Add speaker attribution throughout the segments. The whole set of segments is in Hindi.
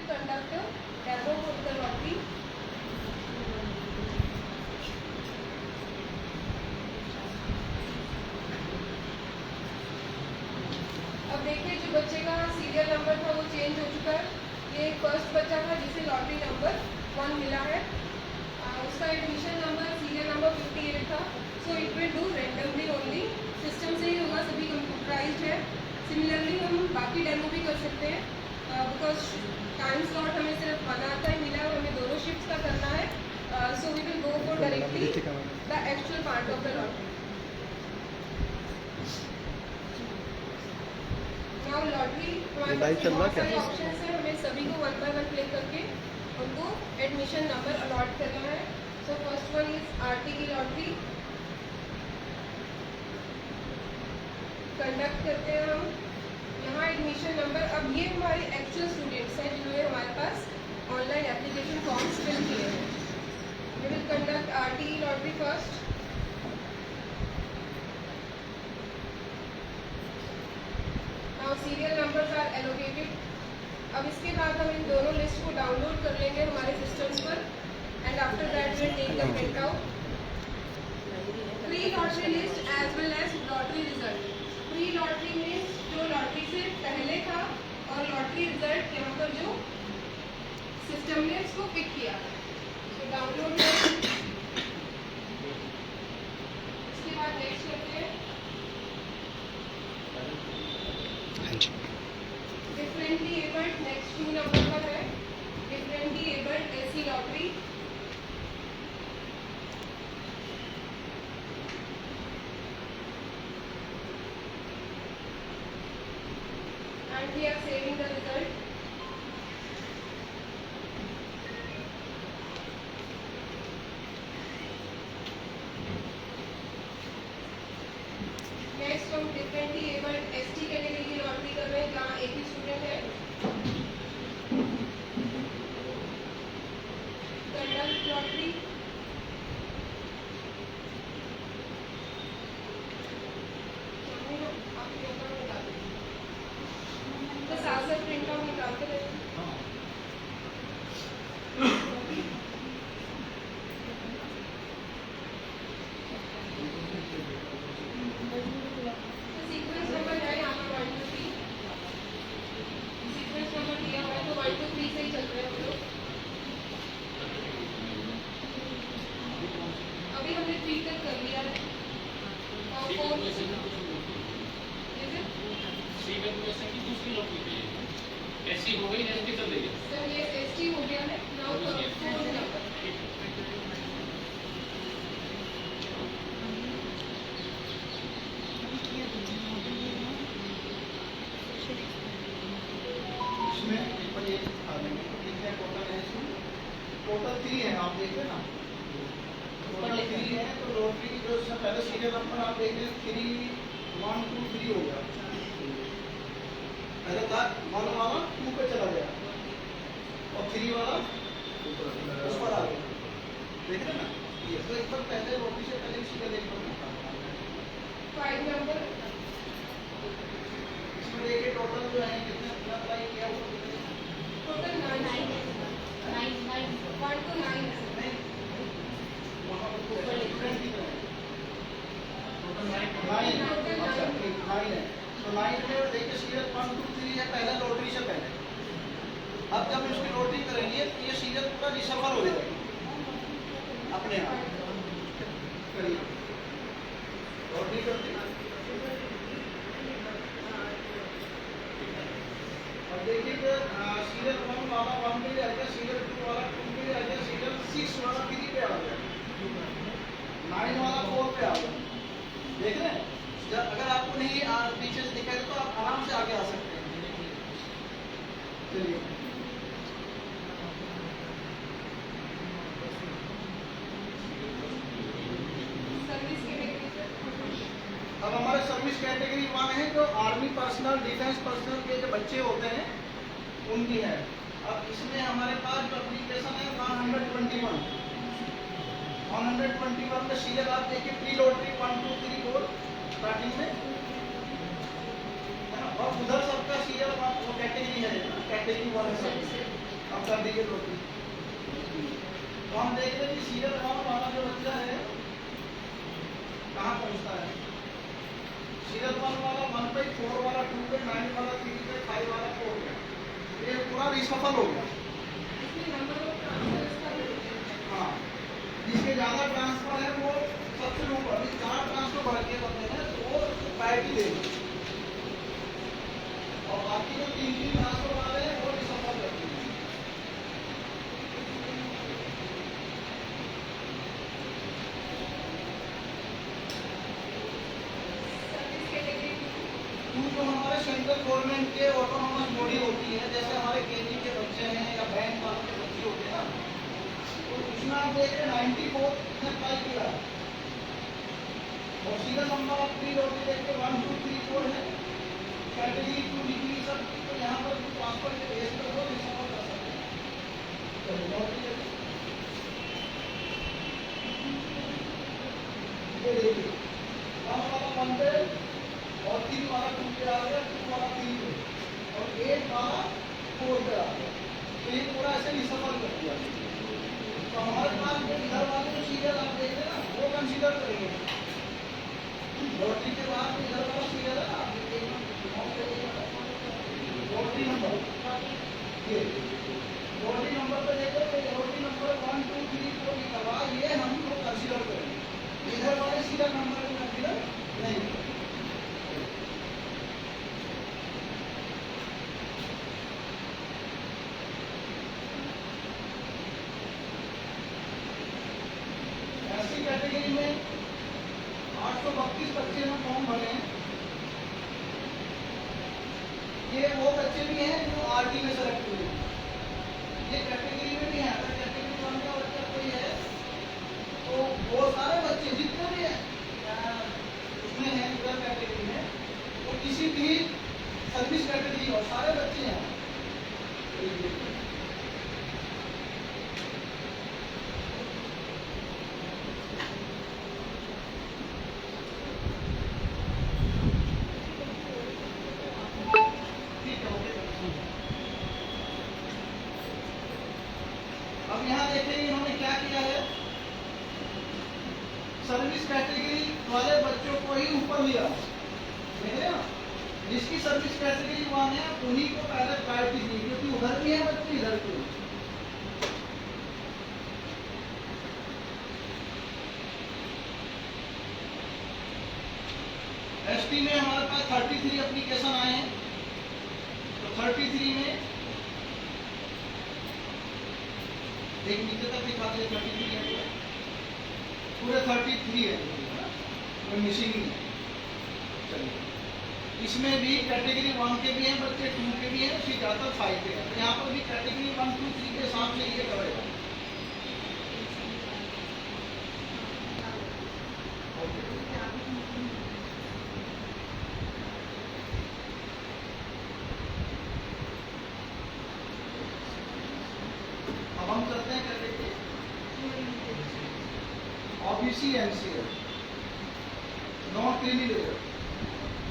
Speaker 1: will conduct a demo for the lottery. अब देखिए जो बच्चे का सीरियल नंबर था वो चेंज हो चुका है। ये फर्स्ट बच्चा था जिसे लॉटरी नंबर 1 मिला है। उसका एडमिशन नंबर सीरियल नंबर 58 था। So it will do randomly only, system से ही होगा, सभी कंप्यूटराइज्ड है। सिमिलरली हम बाकी डेमो भी कर सकते हैं बिकॉज टाइम स्लॉट हमें सिर्फ बनाता है मिला है, हमें दोनों शिफ्ट्स का करना है। So we will go for directly the actual part of the lottery. Now lottery हमारे पास बहुत सारे ऑप्शन है, हमें सभी को 1 बाय 1 क्लिक करके उनको एडमिशन नंबर अलॉट करना है। So first one is RT की लॉटरी कंडक्ट करते हैं हम। यहाँ एडमिशन नंबर, अब ये हमारे एक्चुअल स्टूडेंट्स हैं जिन्होंने हमारे पास ऑनलाइन एप्लीकेशन फॉर्म्स फिल किए हैं। We will conduct RT lottery first. Now serial numbers are allocated. अब इसके बाद हम इन दोनों लिस्ट को डाउनलोड कर लेंगे हमारे सिस्टम्स पर and after that we take the print out. Pre lottery list as well as lottery result. Pre lottery में जो लॉटरी से पहले था और लॉटरी रिजल्ट यहाँ पर जो सिस्टम ने उसको पिक किया, तो डाउनलोड करें। इसके बाद नेक्स्ट करते हैं डिफरेंटली एबल्ड। नेक्स्ट 2 नंबर पर है differently abled AC lottery. And we are saving the result. Next हम differently abled ST कैटेगरी की लॉटरी कर रहे हैं जहाँ एक ही स्टूडेंट है। Conduct lottery. प्रिंट आउट निकालते रहे। सीक्वेंस नंबर है यहाँ पर 1 2 3। सीक्वेंस नंबर दिया हुआ है तो 1 2 3 से ही चल रहे हैं हम लोग। अभी हमने 3 तक कर लिया है और 4
Speaker 2: ऐसी हो गई ऐसी चल रही है
Speaker 1: सर। ये एसटी हो गया है नाउ तो 4 नंबर।
Speaker 3: इसमें ऊपर ये कितने टोटल है इसमें? टोटल 3 है, आप देख रहे हैं ना, टोटल 3 है। तो लॉटरी की जो इससे पहले सीरियल नंबर आप देख रहे हैं 3 1 2 3 हो गया। पहले था 1 वाला 2 पे चला गया और 3 वाला उस पर आ गया। देख रहे हैं ना, ये तो एक बार पहले लॉटरी से पहले सीरियल एक बार
Speaker 1: 5 नंबर।
Speaker 3: इसमें देखिए टोटल जो है कितने अप्लाई किया हुआ
Speaker 1: टोटल 9 1 to 9 है।
Speaker 3: वहाँ पर टोटल डिफरेंट कितना है? टोटल 9 है। तो 9 में देखिए सीरियल 1 2 3 है पहले लॉटरी से पहले। अब जब इसकी लॉटरी करेंगे तो ये सीरियल पूरा रिशफल हो जाएगा अपने आप। करिए लॉटरी करते हैं और देखिए सीरियल 1 वाला 1 पे आ गया, सीरियल 2 वाला 2 पे आ गया, सीरियल 6 वाला 3 पे आ गया, 9 वाला 4 पे आ गया। देख रहे हैं, अगर आपको नहीं पीछे से दिखाई तो आप आराम से आगे आ सकते हैं। चलिए
Speaker 1: सर्विस कैटेगरी।
Speaker 3: अब हमारे सर्विस कैटेगरी 1 है जो आर्मी पर्सनल डिफेंस पर्सनल के जो बच्चे होते हैं उनकी है। अब इसमें हमारे पास जो एप्लीकेशन है 121 का सीरियल आप देखिए प्री लॉटरी 1 2 3 4 स्टार्टिंग में है ना, और उधर सबका सीरियल वो कैटेगरी है ना, कैटेगरी 1 है। अब कर दीजिए लॉटरी। तो हम देख रहे हैं कि सीरियल नंबर वाला जो बच्चा है कहाँ पहुँचता है। सीरियल 1 वाला 1 पे, 4 वाला 2 पे, 9 वाला 3 पे, 5 वाला 4 पे, ये पूरा रिसफल हो गया। हाँ, जिसके ज्यादा ट्रांसफर है वो सबसे ऊपर, अभी 4 ट्रांसफर बढ़ के बनते हैं तो वो प्रायोरिटी देगा, और बाकी जो 3 ट्रांसफर वाले हैं वो रिसफल करते हैं। जो हमारे सेंट्रल गवर्नमेंट के ऑटोनॉमस बॉडी होती है, जैसे हमारे केजी के बच्चे हैं या बैंक वालों के बच्चे होते हैं ना, तो उसमें आप देख रहे 94 ने अप्लाई किया है, और सीरियल नंबर आप प्री लॉटरी देख के 1 2 3 4 है, कैटेगरी 2 डिग्री सब, तो यहाँ पर ट्रांसफर के बेस पर वो रिसफल कर सकते हैं। चलिए लॉटरी ये देखिए 1 वाला 1 पे, और 3 वाला 2 पे आ गया, 2 वाला 3 पे, और 8 वाला 4 पे आ गया, तो ये पूरा ऐसे रिसफल कर दिया। तो हमारे पास जो इधर वाले जो सीरियल आप देख रहे हैं ना, वो कंसीडर करेंगे। लॉटरी के बाद इधर वाला सीरियल है ना, लॉटरी नंबर, ये लॉटरी नंबर पे देखो, लॉटरी नंबर 1 2 3 4 लिखा हुआ, ये हम लोग कंसीडर करेंगे। इधर वाले सीरियल नंबर को कंसीडर नहीं करेंगे। कैटेगरी में 832 बच्चे में फॉर्म भरे हैं। ये वो बच्चे भी हैं जो आरटी में सेलेक्ट हुए हैं, ये कैटेगरी में भी है। अगर कैटेगरी 1 का बच्चा कोई है तो वो सारे बच्चे जितने भी हैं उसमें हैं इधर कैटेगरी में, वो किसी भी सर्विस कैटेगरी और सारे बच्चे हैं। अब यहाँ देखिए इन्होंने क्या किया है, सर्विस कैटेगरी वाले बच्चों को ही ऊपर लिया, देख रहे हो, जिसकी सर्विस कैटेगरी 1 है उन्हीं को पहले प्रायोरिटी दी, क्योंकि उधर भी है बच्चे इधर भी। एसटी में हमारे पास 33 एप्लीकेशन आए हैं, तो 33 में एक नीचे तक दिखाते हैं 33 है, पूरे 33 है, कोई मिसिंग नहीं है। चलिए इसमें भी कैटेगरी 1 के भी हैं बच्चे, 2 के भी हैं, उसी ज़्यादातर 5 के हैं। तो यहाँ पर भी कैटेगरी 1 2 3 के हिसाब से ये करेगा। अब हम करते हैं category OBC NCL non creamy layer.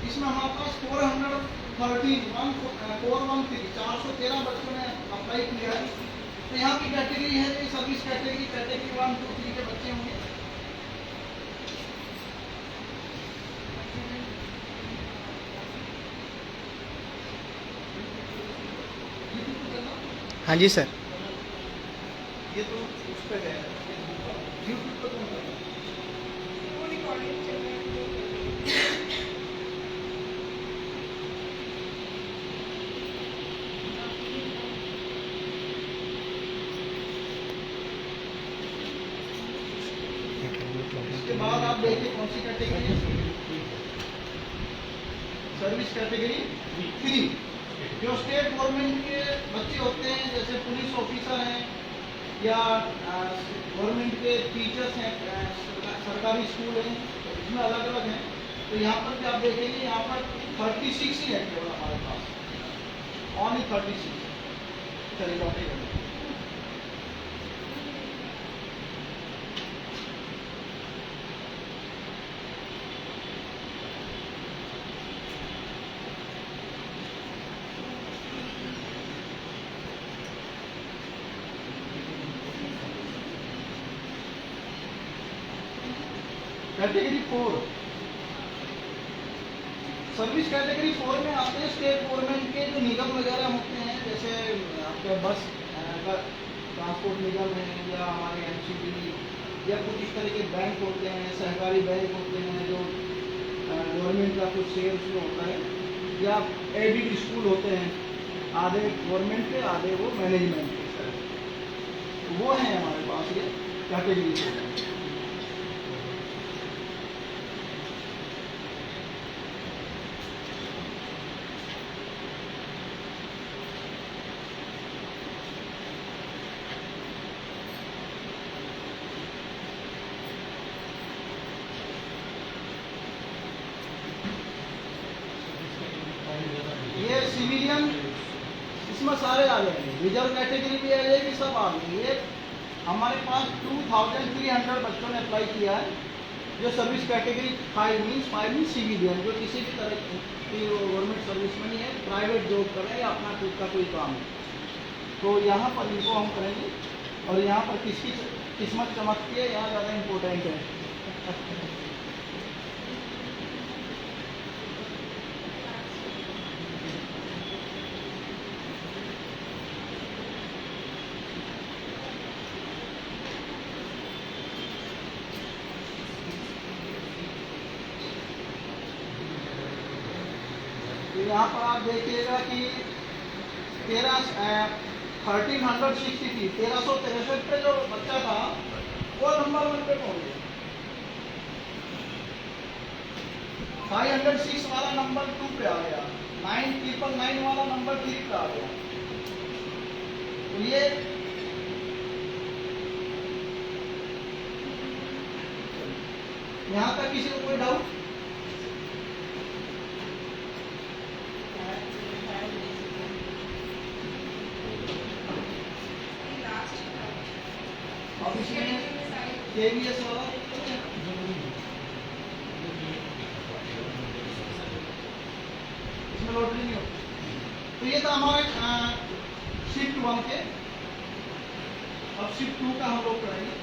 Speaker 3: इसमें हमारे पास 413 बच्चों ने अप्लाई किया है। तो यहाँ की कैटेगरी है जो सर्विस कैटेगरी 1 2 3 के बच्चे होंगे।
Speaker 4: हाँ जी सर।
Speaker 3: ये तो उस पे है यूट्यूब पे कौन कर रहा है?
Speaker 1: वो रिकॉर्डिंग चल रही है।
Speaker 3: इसके बाद आप देखिए कौन सी कैटेगरी है, सर्विस कैटेगरी 3। जो स्टेट गवर्नमेंट के बच्चे होते हैं, जैसे पुलिस ऑफिसर हैं या गवर्नमेंट के टीचर्स हैं, सरकारी स्कूल हैं, तो इसमें अलग अलग हैं। तो यहाँ पर भी आप देखेंगे, यहाँ पर 36 ही है केवल हमारे पास, ओनली 36। चलिए लौटे करें। कैटेगरी 4 सर्विस कैटेगरी 4 में आते हैं स्टेट गवर्नमेंट के जो निगम वगैरह होते हैं, जैसे आपके बस ट्रांसपोर्ट निगम है, या हमारे एमसीडी, या कुछ इस तरह के बैंक होते हैं, सहकारी बैंक होते हैं जो गवर्नमेंट का कुछ शेयर उसमें होता है, या एडिड स्कूल होते हैं, आधे गवर्नमेंट के आधे वो मैनेजमेंट के, वो हैं हमारे पास ये कैटेगरी 4। ये सिविलियन इसमें सारे आ जाएंगे, रिजर्व कैटेगरी भी आ जाएगी, सब आ जाएंगे। ये हमारे पास 2300 बच्चों ने अप्लाई किया है जो सर्विस कैटेगरी 5 मीन्स सिविलियन, जो किसी भी तरह की गवर्नमेंट सर्विस में नहीं है, प्राइवेट जॉब कर रहे हैं या अपना खुद का कोई काम है, तो यहाँ पर इनको हम करेंगे। और यहाँ पर किसकी किस्मत चमकती है, यहाँ ज़्यादा इम्पोर्टेंट है। तो यहाँ पर आप देखिएगा कि 1363 पे जो बच्चा था वो नंबर 1 पे पहुंच गया, 506 वाला नंबर 2 पे आ गया, 9999 वाला नंबर 3 पे आ गया। तो ये यहाँ तक किसी को कोई डाउट? अब इसमें KVS वाला इसमें लॉटरी नहीं होती। तो ये था हमारे शिफ्ट 1 के। अब शिफ्ट 2 का हम लोग करेंगे।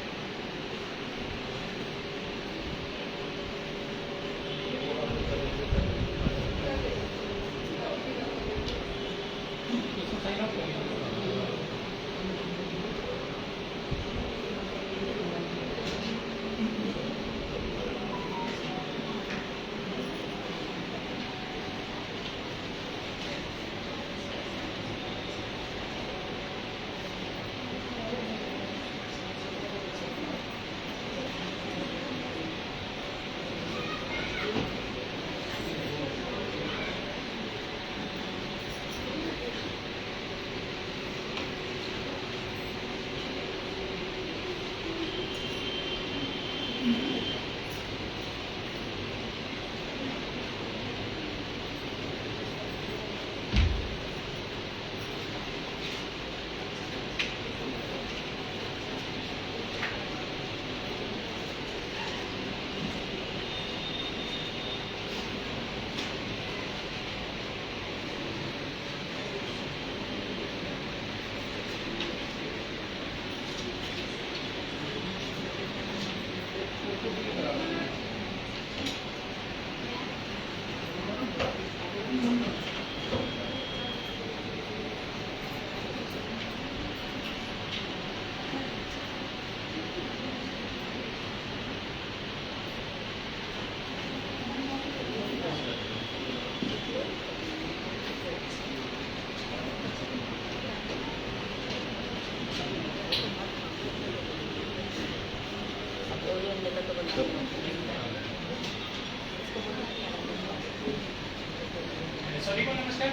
Speaker 2: सभी को नमस्कार।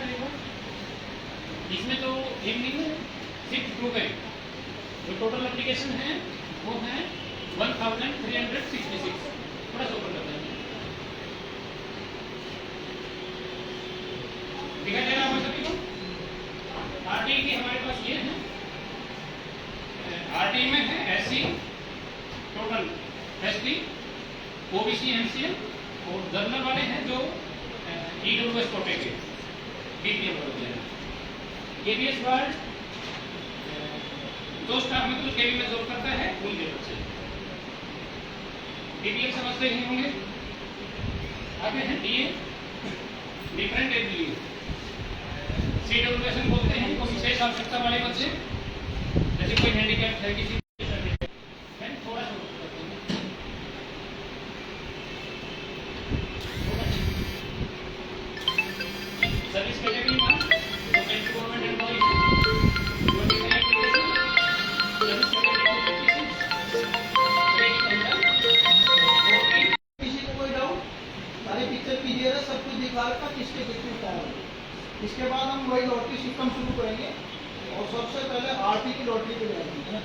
Speaker 2: इसमें तो एक नहीं है, सिर्फ 2 है। जो टोटल एप्लीकेशन है वो है 1366। थोड़ा सा ऊपर करते हैं, दिखाई दे रहा होगा सभी को। आरटीई की हमारे पास ये है, आरटीई में है SC total, ST, OBC, MCM, और जर्नल वाले हैं जो ईडब्ल्यूएस कोटे के बीपीएम होते हैं। केवीएस वार्ड 2 स्टाफ में तो केवी में जॉब करता है उनके बच्चे। डीपीएल समझते ही होंगे। आगे है DA, different as leave. CWS बोलते हैं इनको विशेष आवश्यकता वाले बच्चे, जैसे कोई हैंडीकैप है किसी थोड़ा सा सर्विस कैटेगरी 1 जो सेंट्रल गवर्नमेंट एम्प्लॉय है, 29 एप्लीकेशन सर्विस कैटेगरी 26
Speaker 3: किसी को कोई डाउट? सारी पिक्चर क्लियर है, सब कुछ दिखा रखा किसके कितने क्या है। इसके बाद हम वही लॉटरी सिस्टम शुरू करेंगे और सबसे पहले आरटी की लॉटरी पे जाएंगे।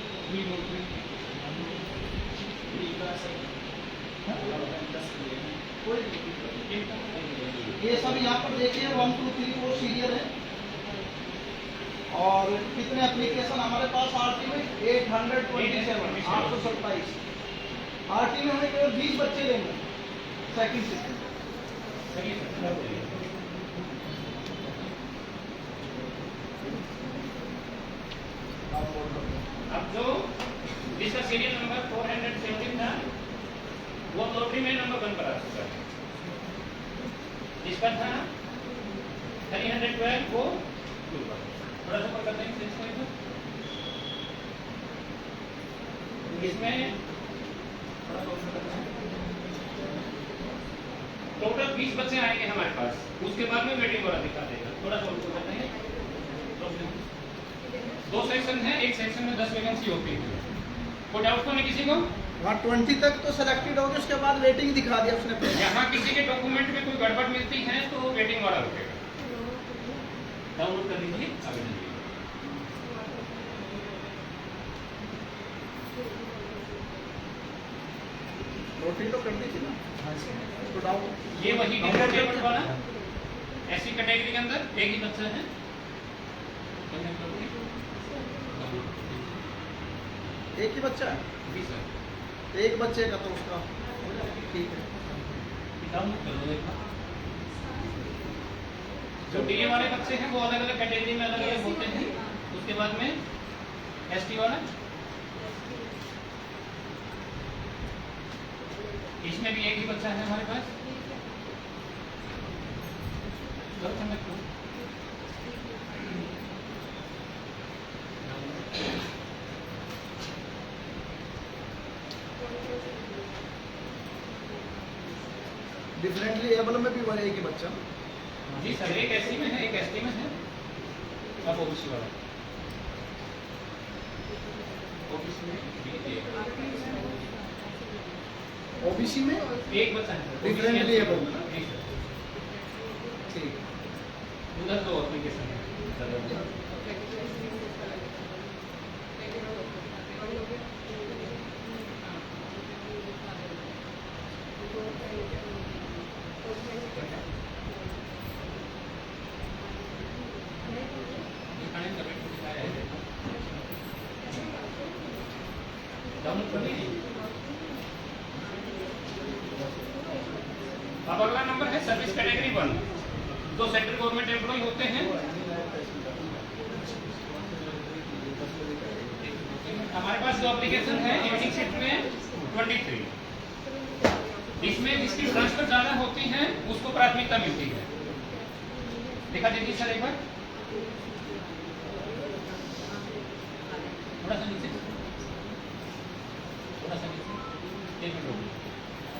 Speaker 3: ये सब यहाँ पर देखिए 1 2 3 4 सीरियल है और कितने एप्लीकेशन हमारे पास आरटी में 827 827। आरटी में हमें केवल 20 बच्चे लेंगे सेकंड शिफ्ट।
Speaker 2: अब जो जिसका सीरियल नंबर 417 था वो लॉटरी में नंबर 1 पर आ चुका है। जिसका था 312 वो थोड़ा सा ऊपर करते हैं इसमें टोटल 20 बच्चे आएंगे हमारे पास। उसके बाद में वेटिंग वाला दिखा देगा। थोड़ा सा ऊपर करते हैं। 2 सेक्शन है, एक सेक्शन में 10 वैकेंसी होती है। कोई डाउट तो नहीं किसी को?
Speaker 3: वहाँ 20 तक तो सेलेक्टेड हो गए, उसके बाद वेटिंग दिखा दिया उसने।
Speaker 2: यहाँ किसी के डॉक्यूमेंट में कोई गड़बड़ मिलती है तो वेटिंग वाला रुकेगा। डाउनलोड कर लीजिए आवेदन।
Speaker 3: वोटिंग तो कर दी थी ना। तो डाउट
Speaker 2: ये वही डिफरेंट वाला ऐसी कैटेगरी के अंदर एक ही बच्चा है।
Speaker 3: एक ही बच्चा है,
Speaker 2: जी सर।
Speaker 3: एक बच्चे का तो उसका ठीक है।
Speaker 2: डाउनलोड कर लो एक बार। जो डीए वाले बच्चे हैं वो अलग अलग कैटेगरी में अलग अलग होते हैं। उसके बाद में एसटी वाला, इसमें भी एक ही बच्चा है हमारे पास।
Speaker 3: डिफरेंटली एबल में भी वही एक ही बच्चा।
Speaker 2: जी सर, एक एससी में है, एक एसटी में है। अब ओबीसी वाला
Speaker 3: ओबीसी में
Speaker 2: एक बच्चा है
Speaker 3: डिफरेंटली एबल।
Speaker 2: जी सर।
Speaker 3: ठीक,
Speaker 2: उधर तो एप्लीकेशन है। अब अगला नंबर है सर्विस कैटेगरी 1 जो सेंट्रल गवर्नमेंट एम्प्लॉय होते हैं। हमारे पास जो एप्लीकेशन है इवनिंग शिफ्ट में 23, इसमें जिसकी ट्रांसफर ज्यादा होती है उसको प्राथमिकता मिलती है। देखा दीजिए सर एक बार, थोड़ा सा नीचे, थोड़ा सा नीचे, एक मिनट।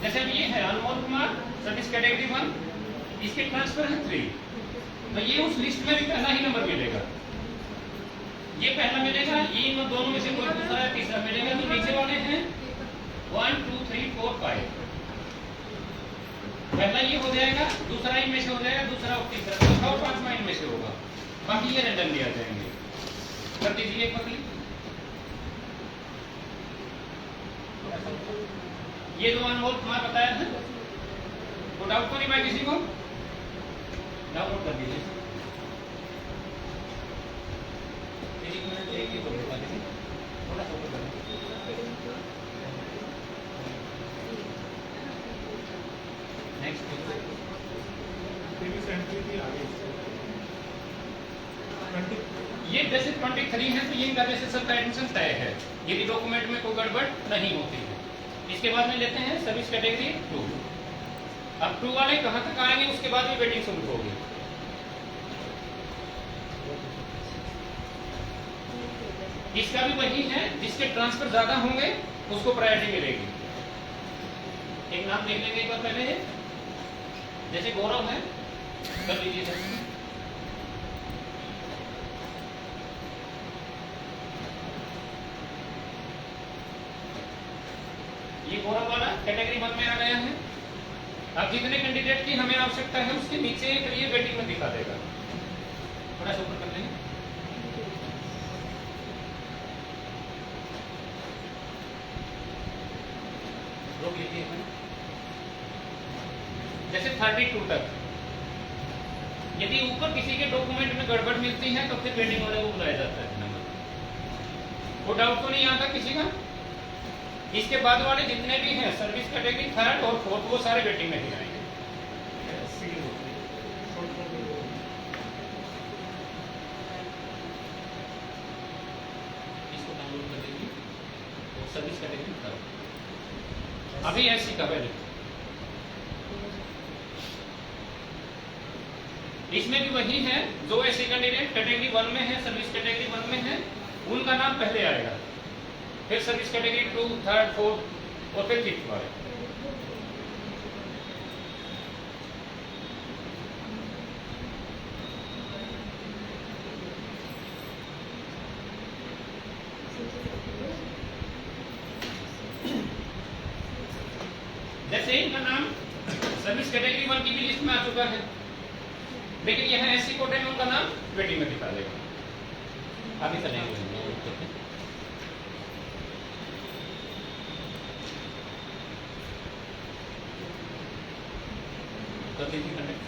Speaker 2: जैसे अब ये है अनमोल कुमार सर्विस कैटेगरी 1, इसके ट्रांसफर है 3, तो ये उस लिस्ट में भी पहला ही नंबर मिलेगा। ये पहला मिलेगा, ये दोनों में से कोई दूसरा या तीसरा मिलेगा। तो नीचे वाले हैं 1 2 3 4 5, पहला ये हो जाएगा, दूसरा इनमें से हो जाएगा, दूसरा और तीसरा, चौथा और पांचवा इनमें से होगा। बाकी ये रैंडमली आ जाएंगे। कर दीजिए एक पकड़ी। ये जो अनमोल कुमार बताया था वो डाउट तो नहीं भाई किसी को? डाउनलोड कर दीजिए। एक मिनट, एक ही बता दीजिए, थोड़ा सा ऊपर कर दीजिए। नेक्स्ट ये जैसे 23 है तो ये इनका जैसे सबका एडमिशन तय है यदि डॉक्यूमेंट में कोई गड़बड़ नहीं होती है। इसके बाद में लेते हैं सर्विस कैटेगरी 2। अब 2 वाले कहाँ तक आएंगे उसके बाद भी वेटिंग शुरू होगी। इसका भी वही है, जिसके ट्रांसफर ज्यादा होंगे उसको प्रायोरिटी मिलेगी। एक नाम देख लेंगे एक बार पहले, जैसे गौरव है, कर लीजिए सर। ये गौरव वाला कैटेगरी 1 में आ गया है। अब जितने कैंडिडेट की हमें आवश्यकता है उसके नीचे फिर ये वेटिंग में दिखा देगा। थोड़ा सा ऊपर कर लेंगे। रोक लीजिए जैसे 32 तक। यदि ऊपर किसी के डॉक्यूमेंट में गड़बड़ मिलती है तो फिर वेटिंग वाले को बुलाया जाता है नंबर। वो डाउट तो नहीं आता किसी का? इसके बाद वाले जितने भी हैं सर्विस कैटेगरी 3rd और 4th वो सारे वेटिंग में ही आएंगे। इसको डाउनलोड कर लीजिए। सर्विस कैटेगरी 3rd अभी ऐसी का वैल्यू। इसमें भी वही है, जो ऐसे कैंडिडेट कैटेगरी 1 में है, सर्विस कैटेगरी 1 में है, उनका नाम पहले आएगा, फिर सर्विस कैटेगरी 2, 3rd, 4th और फिर 5th वाले। जैसे इनका नाम सर्विस कैटेगरी 1 की भी लिस्ट में आ चुका है, लेकिन यहाँ ऐसी कोटे में उनका नाम वेटिंग में दिखा देगा। अभी चलेंगे कर लीजिए कनेक्ट।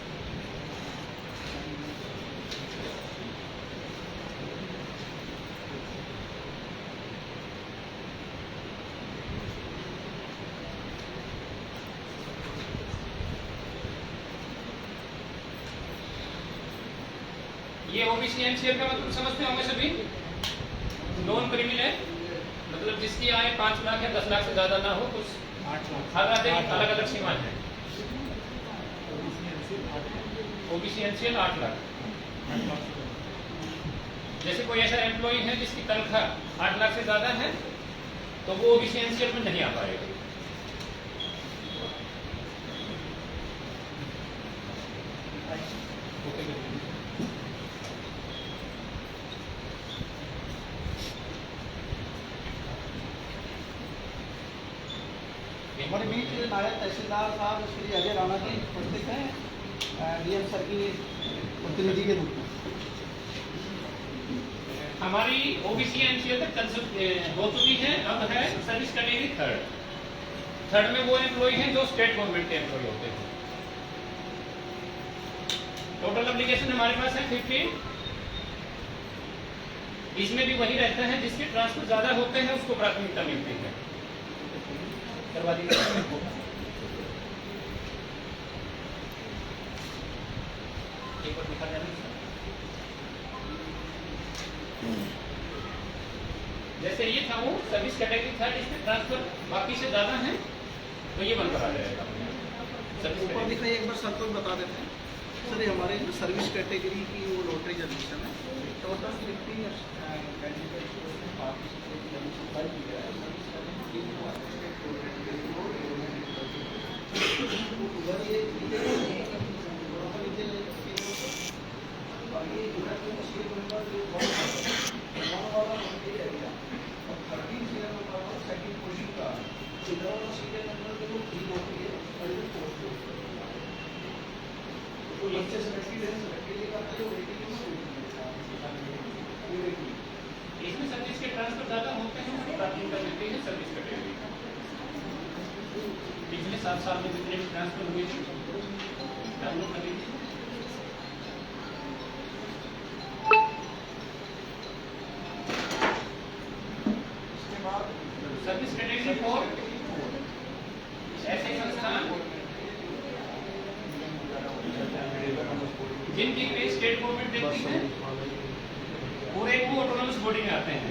Speaker 2: ये ओबीसी एनसीएल का मतलब समझते होंगे सभी। नॉन क्रिमिनल मतलब जिसकी आय 5 लाख या 10 लाख से ज्यादा ना हो, कुछ अलग अलग सीमा है। OBC NCL 8 lakh. जैसे कोई ऐसा एम्प्लॉय है जिसकी तनख्वाह 8 लाख से ज्यादा है तो वो ओबीसी एनसीएल में नहीं आ पाएगा।
Speaker 3: हमारे बीच नायब तहसीलदार साहब श्री अजय राणा जी उपस्थित हैं डीएम सर की प्रतिनिधि के रूप में।
Speaker 2: हमारी ओबीसी एनसीएल तक हो चुकी है। अब है सर्विस कैटेगरी 3rd में वो एम्प्लॉय हैं जो स्टेट गवर्नमेंट के एम्प्लॉय होते हैं। टोटल एप्लीकेशन हमारे पास है 15। इसमें भी वही रहता है, जिसके ट्रांसफर ज्यादा होते हैं उसको प्राथमिकता मिलती है। करवा दीजिए। एक बार दिखा देना। जैसे ये था वो सर्विस कैटेगरी 3rd, इसमें ट्रांसफर बाकी से ज्यादा है तो ये बनकर आ जाएगा।
Speaker 3: ऊपर दिखाइए एक बार सर को बता देते हैं। सर ये हमारे जो सर्विस कैटेगरी की वो लॉटरी जनरेशन है, टोटल 15 कैंडिडेट पार्टिसिपेट किया है।
Speaker 2: इसमें सर्विस के ट्रांसफर ज्यादा होते हैं उसको प्राथमिकता मिलती है सर्विस कैटेगरी। पिछले 7 साल में जितने भी ट्रांसफर हुए थे डाउनलोड कर लीजिए। सर्विस कैटेगरी 4 ऐसे संस्थान जिनकी पे स्टेट गवर्नमेंट देती है पूरे को ऑटोनॉमस बॉडी में आते हैं।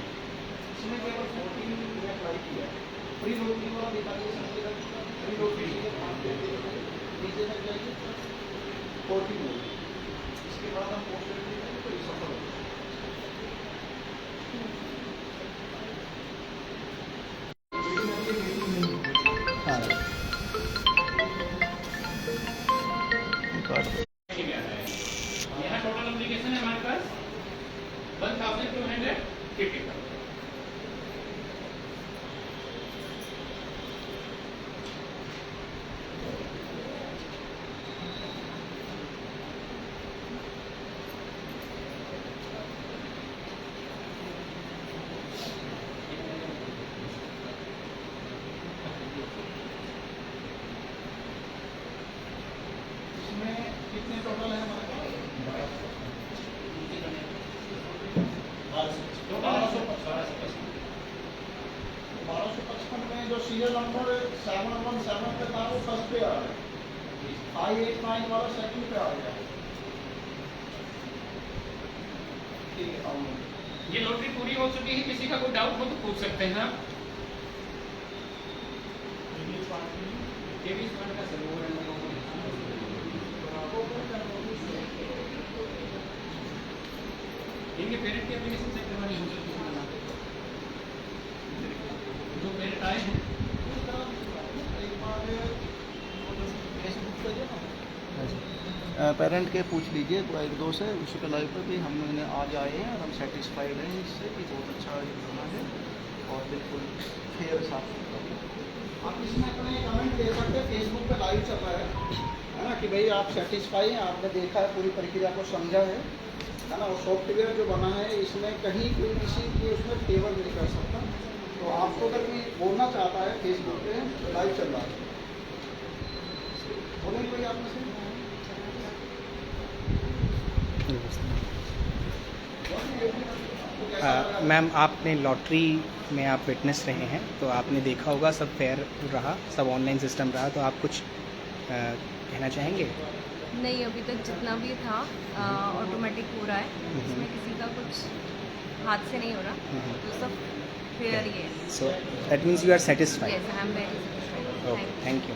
Speaker 3: इसमें केवल 14 अप्लाई किया है। प्री लॉटरी वाला दिखाइए सबसे पहले। प्री लॉटरी नीचे तक जाइए 14 में। इसके बाद हम पोस्ट करेंगे तो ये सफल होगा।
Speaker 2: यहाँ टोटल एप्लीकेशन है हमारे पास 1250 का।
Speaker 3: इसमें कितने टोटल है हमारे पास? 1255 में जो सीरियल नंबर 717 पे था वो फर्स्ट पे आ गया, 589 वाला सेकंड पे आ गया। ठीक है,
Speaker 2: ये लॉटरी पूरी हो चुकी है, किसी का कोई डाउट हो तो पूछ सकते हैं आप। केवीएस वाला का सर वो इनके पेरेंट की एप्लीकेशन चेक करवानी होगी जो पेरेंट आए हैं।
Speaker 3: पेरेंट के पूछ लीजिए तो एक दो से उसी पे लाइव पे भी हम आज आए हैं और हम सेटिस्फाइड हैं इससे कि बहुत अच्छा ये बना है और बिल्कुल फेयर साफ सुथरा। आप इसमें अपने कमेंट दे सकते हैं, फेसबुक पे लाइव चल रहा है ना, कि भाई आप सेटिस्फाई हैं, आपने देखा है, पूरी प्रक्रिया को समझा है ना। और सॉफ्टवेयर जो बना है इसमें कहीं कोई किसी की उसमें फेवर नहीं कर सकता। तो आपको अगर कोई बोलना चाहता है फेसबुक पे लाइव चल रहा है, बोलें कोई आप में से?
Speaker 4: मैम आपने लॉटरी में आप विटनेस रहे हैं तो आपने देखा होगा सब फेयर रहा, सब ऑनलाइन सिस्टम रहा, तो आप कुछ कहना चाहेंगे?
Speaker 5: नहीं, अभी तक जितना भी था ऑटोमेटिक हो रहा है, इसमें किसी का कुछ हाथ से नहीं हो रहा, तो सब फेयर ही है।
Speaker 4: So that means you are satisfied?
Speaker 5: Yes, I am very satisfied.
Speaker 4: Okay, thank you.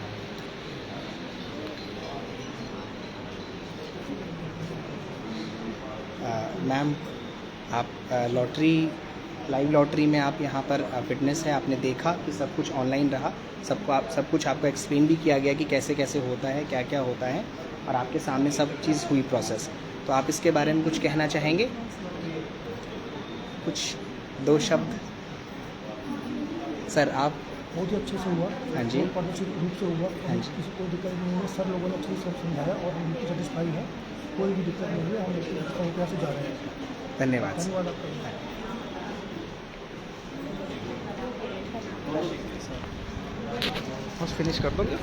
Speaker 4: Ma'am आप लॉटरी लाइव लॉटरी में आप यहाँ पर फिटनेस है, आपने देखा कि सब कुछ ऑनलाइन रहा, सब कुछ आपको एक्सप्लेन भी किया गया कि कैसे कैसे होता है, क्या क्या होता है, और आपके सामने सब चीज़ हुई प्रोसेस। तो आप इसके बारे में कुछ कहना चाहेंगे? कुछ दो शब्द सर आप?
Speaker 6: बहुत ही अच्छे से हुआ।
Speaker 4: हाँ जी।
Speaker 6: पारदर्शी रूप से हुआ।
Speaker 4: हाँ जी।
Speaker 6: किसी कोई दिक्कत नहीं है, सब लोगों ने अच्छे से सब समझाया और हम बिल्कुल सेटिस्फाई है, कोई भी दिक्कत नहीं है, हम बिल्कुल प्रक्रिया से जा रहे हैं।
Speaker 4: धन्यवाद सर।
Speaker 6: धन्यवाद आपका।
Speaker 4: बस फिनिश कर दोगे?